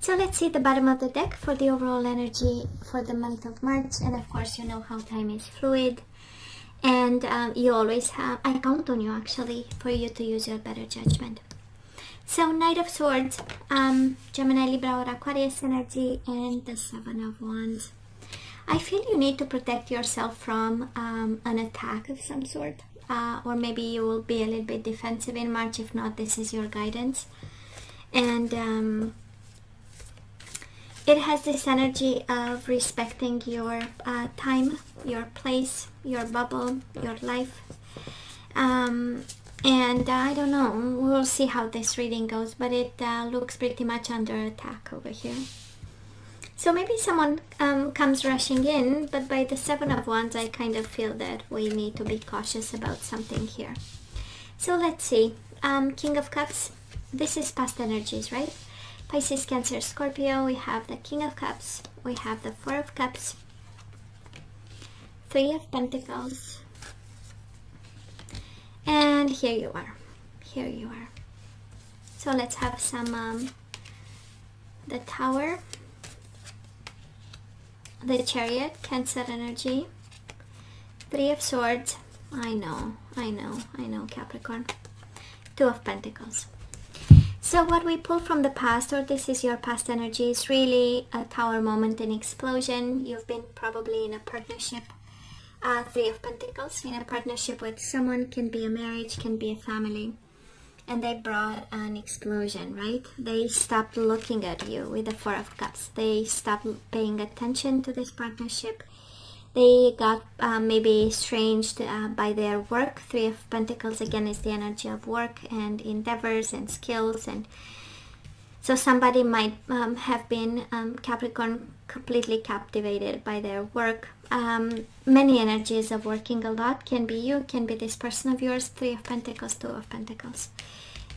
So let's see the bottom of the deck for the overall energy for the month of March. And of course, you know how time is fluid. And you always have, I count on you actually, for you to use your better judgment. So Knight of Swords, Gemini, Libra, or Aquarius energy, and the Seven of Wands. I feel you need to protect yourself from an attack of some sort. Or maybe you will be a little bit defensive in March. If not, this is your guidance. And it has this energy of respecting your time, your place, your bubble, your life. And I don't know, we'll see how this reading goes, but it looks pretty much under attack over here. So maybe someone comes rushing in, but by the Seven of Wands, I kind of feel that we need to be cautious about something here. So let's see. King of Cups, this is past energies, right? Pisces, Cancer, Scorpio, we have the King of Cups, we have the Four of Cups, Three of Pentacles, and here you are, here you are. So let's have some, the Tower, the Chariot, Cancer energy, Three of Swords, I know, Capricorn, Two of Pentacles. So what we pull from the past, or this is your past energy, is really a Tower moment, an explosion. You've been probably in a partnership, Three of Pentacles, in a partnership with someone, can be a marriage, can be a family, and they brought an explosion, right? They stopped looking at you with the Four of Cups. They stopped paying attention to this partnership. They got maybe estranged by their work. Three of Pentacles again is the energy of work and endeavors and skills, and so somebody might have been Capricorn completely captivated by their work. Many energies of working a lot, can be you, can be this person of yours. Three of Pentacles, Two of Pentacles,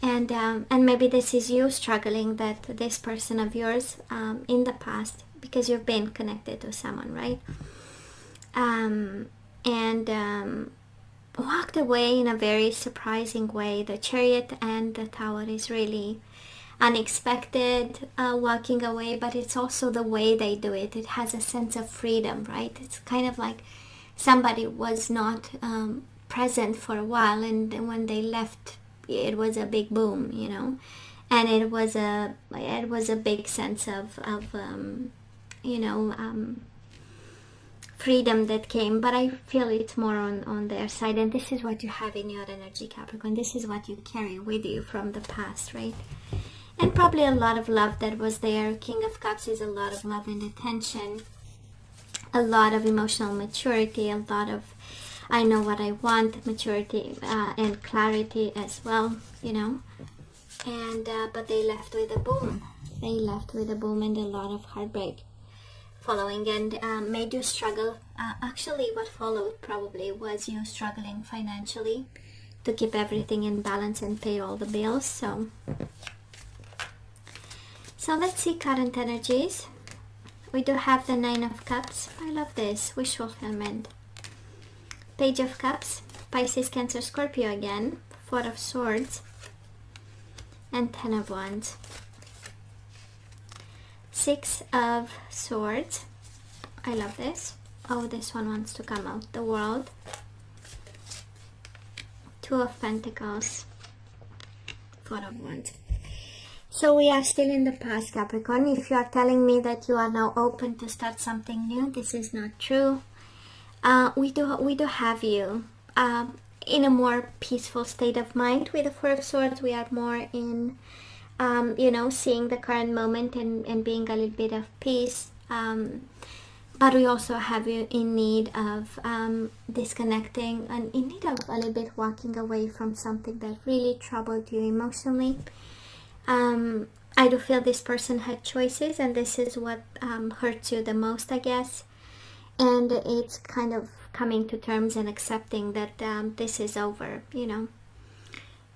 and maybe this is you struggling that this person of yours in the past, because you've been connected to someone, right? Walked away in a very surprising way. The Chariot and the Tower is really unexpected, walking away, but it's also the way they do it. It has a sense of freedom, right? It's kind of like somebody was not present for a while, and when they left, it was a big boom, you know, and it was a big sense of freedom that came. But I feel it's more on their side, and this is what you have in your energy, Capricorn. This is what you carry with you from the past, right? And probably a lot of love that was there. King of Cups is a lot of love and attention, a lot of emotional maturity, a lot of I know what I want, maturity and clarity as well, you know. And but they left with a boom. They left with a boom and a lot of heartbreak following, and made you struggle. Actually, what followed probably was you struggling financially to keep everything in balance and pay all the bills. So let's see current energies. We do have the Nine of Cups. I love this. Wish fulfillment. Page of Cups. Pisces, Cancer, Scorpio again. Four of Swords. And Ten of Wands. Six of Swords. I love this. Oh, this one wants to come out. The World. Two of Pentacles. Four of Wands. So we are still in the past, Capricorn. If you are telling me that you are now open to start something new, this is not true. We do have you in a more peaceful state of mind. With the Four of Swords, we are more in seeing the current moment and being a little bit of peace. But we also have you in need of disconnecting and in need of a little bit walking away from something that really troubled you emotionally. I do feel this person had choices, and this is what hurts you the most, I guess. And it's kind of coming to terms and accepting that this is over, you know.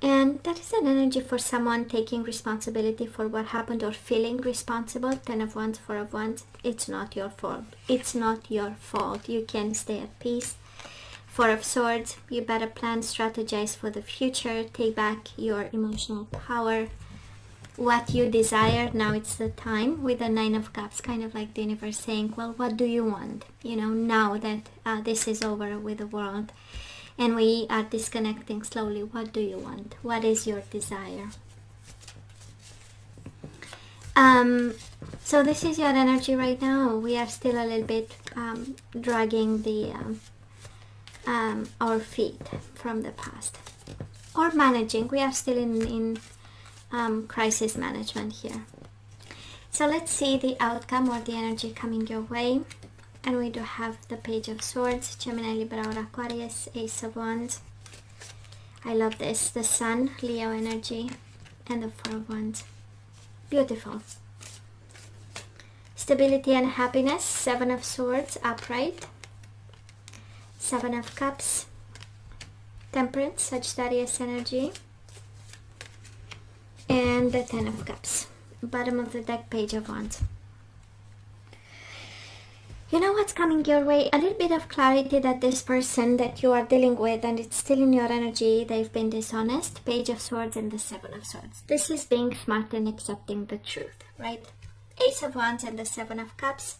And that is an energy for someone taking responsibility for what happened or feeling responsible. Ten of Wands, Four of Wands. It's not your fault. It's not your fault. You can stay at peace. Four of Swords. You better plan, strategize for the future. Take back your emotional power. what you desire, now it's the time. With the Nine of Cups, kind of like the universe saying, well, what do you want? You know, now that this is over with the world and we are disconnecting slowly, what do you want? What is your desire? So this is your energy right now. We are still a little bit dragging the our feet from the past, or managing. We are still in crisis management here. So let's see the outcome or the energy coming your way. And we do have the Page of Swords, Gemini, Libra, or Aquarius, Ace of Wands. I love this. The Sun, Leo energy, and the Four of Wands. Beautiful. Stability and happiness, Seven of Swords, upright. Seven of Cups, Temperance, Sagittarius energy, and the Ten of Cups. Bottom of the deck, Page of Wands. You know what's coming your way? A little bit of clarity that this person that you are dealing with, and it's still in your energy, they've been dishonest. Page of Swords and the Seven of Swords. This is being smart and accepting the truth, right? Ace of Wands and the Seven of Cups.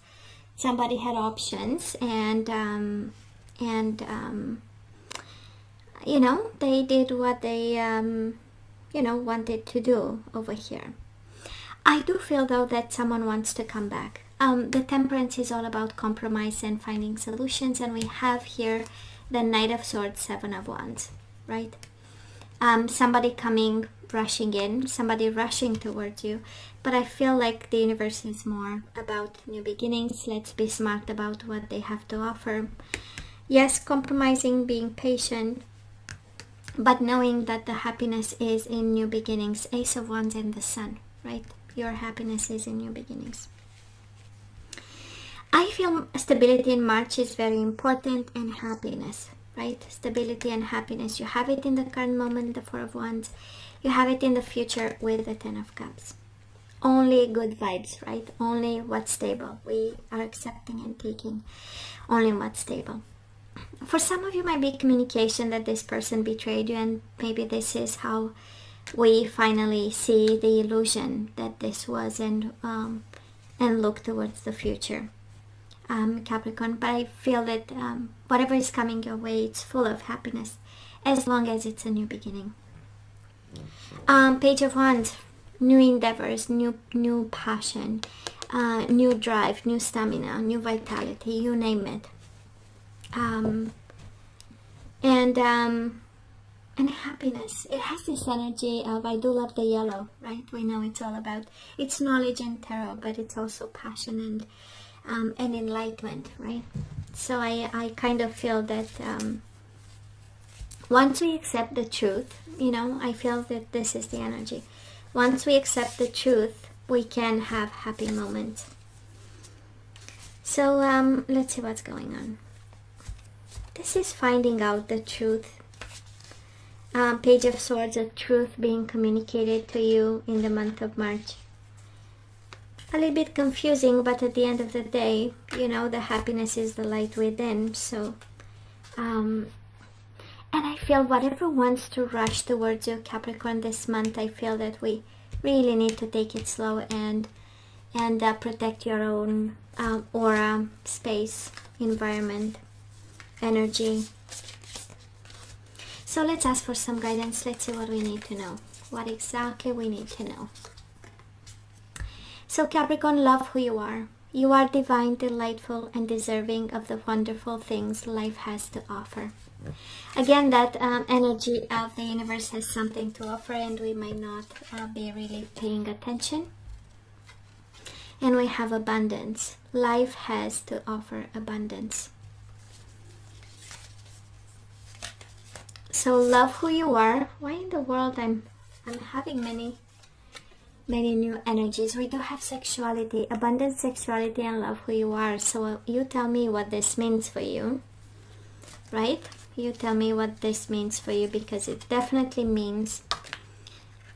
Somebody had options, and you know, they did what they you know, wanted to do over here. I do feel though that someone wants to come back. The Temperance is all about compromise and finding solutions, and we have here the Knight of Swords, Seven of Wands, right? Somebody coming, rushing in, somebody rushing towards you, but I feel like the universe is more about new beginnings. Let's be smart about what they have to offer. Yes, compromising, being patient, but knowing that the happiness is in new beginnings. Ace of Wands and the Sun, right? Your happiness is in new beginnings. I feel stability in March is very important, and happiness, right? Stability and happiness. You have it in the current moment, the Four of Wands. You have it in the future with the Ten of Cups. Only good vibes, right? Only what's stable. We are accepting and taking only what's stable. For some of you, might be communication that this person betrayed you, and maybe this is how we finally see the illusion that this was, and look towards the future. Capricorn, but I feel that whatever is coming your way, it's full of happiness, as long as it's a new beginning. Page of Wands, new endeavors, new passion, new drive, new stamina, new vitality, you name it. And happiness. It has this energy of, I do love the yellow, right? We know it's all about, it's knowledge and tarot, but it's also passion and enlightenment, right? So I kind of feel that once we accept the truth, you know, I feel that this is the energy. Once we accept the truth, we can have happy moments. So let's see what's going on. This is finding out the truth. Page of Swords, the truth being communicated to you in the month of March. A little bit confusing, but at the end of the day, you know, the happiness is the light within. So, and I feel whatever wants to rush towards you, Capricorn, this month, I feel that we really need to take it slow and protect your own aura, space, environment, energy. So let's ask for some guidance. Let's see what we need to know. What exactly we need to know. So Capricorn, love who you are. You are divine, delightful, and deserving of the wonderful things life has to offer. Again, that energy of the universe has something to offer, and we might not be really paying attention. And we have abundance. Life has to offer abundance. So love who you are. Why in the world I'm having many new energies? We do have sexuality, abundance, sexuality, and love who you are. So you tell me what this means for you, right? You tell me what this means for you, because it definitely means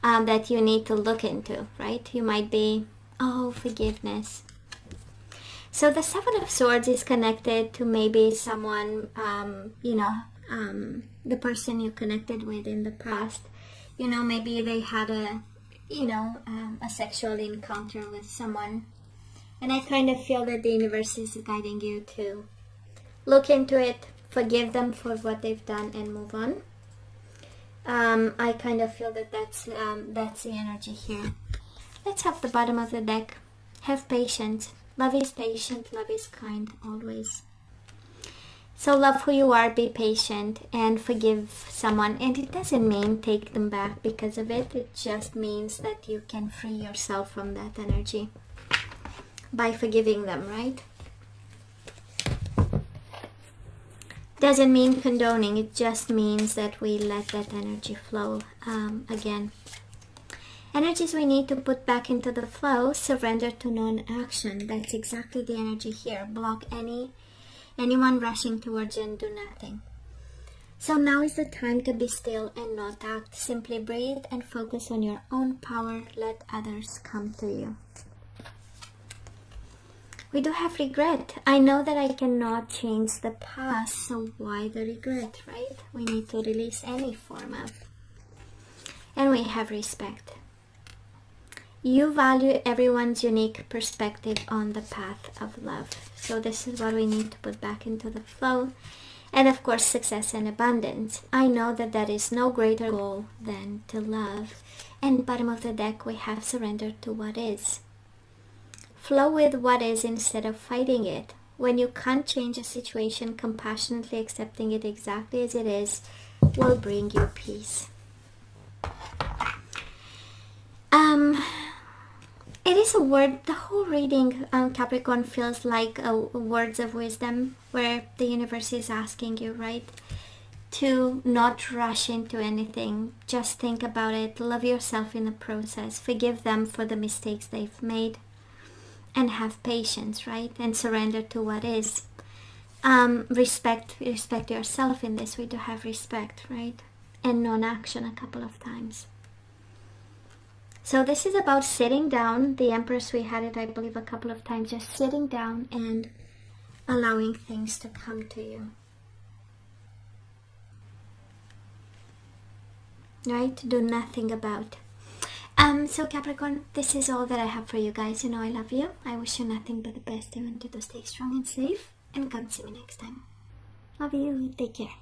that you need to look into, right? You might be, oh, forgiveness. So the Seven of Swords is connected to maybe someone, you know, the person you connected with in the past. You know, maybe they had a sexual encounter with someone. And I kind of feel that the universe is guiding you to look into it, forgive them for what they've done, and move on. I kind of feel that that's the energy here. Let's have the bottom of the deck. Have patience. Love is patient. Love is kind always. So love who you are, be patient, and forgive someone. And it doesn't mean take them back because of it. It just means that you can free yourself from that energy by forgiving them, right? Doesn't mean condoning. It just means that we let that energy flow again. Energies we need to put back into the flow. Surrender to non-action. That's exactly the energy here. Block anyone rushing towards you and do nothing. So now is the time to be still and not act. Simply breathe and focus on your own power. Let others come to you. We do have regret. I know that I cannot change the past, so why the regret, right? We need to release any form of. And we have respect. You value everyone's unique perspective on the path of love. So this is what we need to put back into the flow. And of course, success and abundance. I know that there is no greater goal than to love. And bottom of the deck, we have surrender to what is. Flow with what is instead of fighting it. When you can't change a situation, compassionately accepting it exactly as it is will bring you peace. It is a word, the whole reading, Capricorn, feels like words of wisdom where the universe is asking you, right, to not rush into anything. Just think about it, love yourself in the process, forgive them for the mistakes they've made, and have patience, right, and surrender to what is. Respect yourself in this. We do have respect, right, and non-action a couple of times. So this is about sitting down. The Empress, we had it, I believe, a couple of times. Just sitting down and allowing things to come to you. Right? Do nothing about. So Capricorn, this is all that I have for you guys. I love you. I wish you nothing but the best. I want you to stay strong and safe. And come see me next time. Love you. Take care.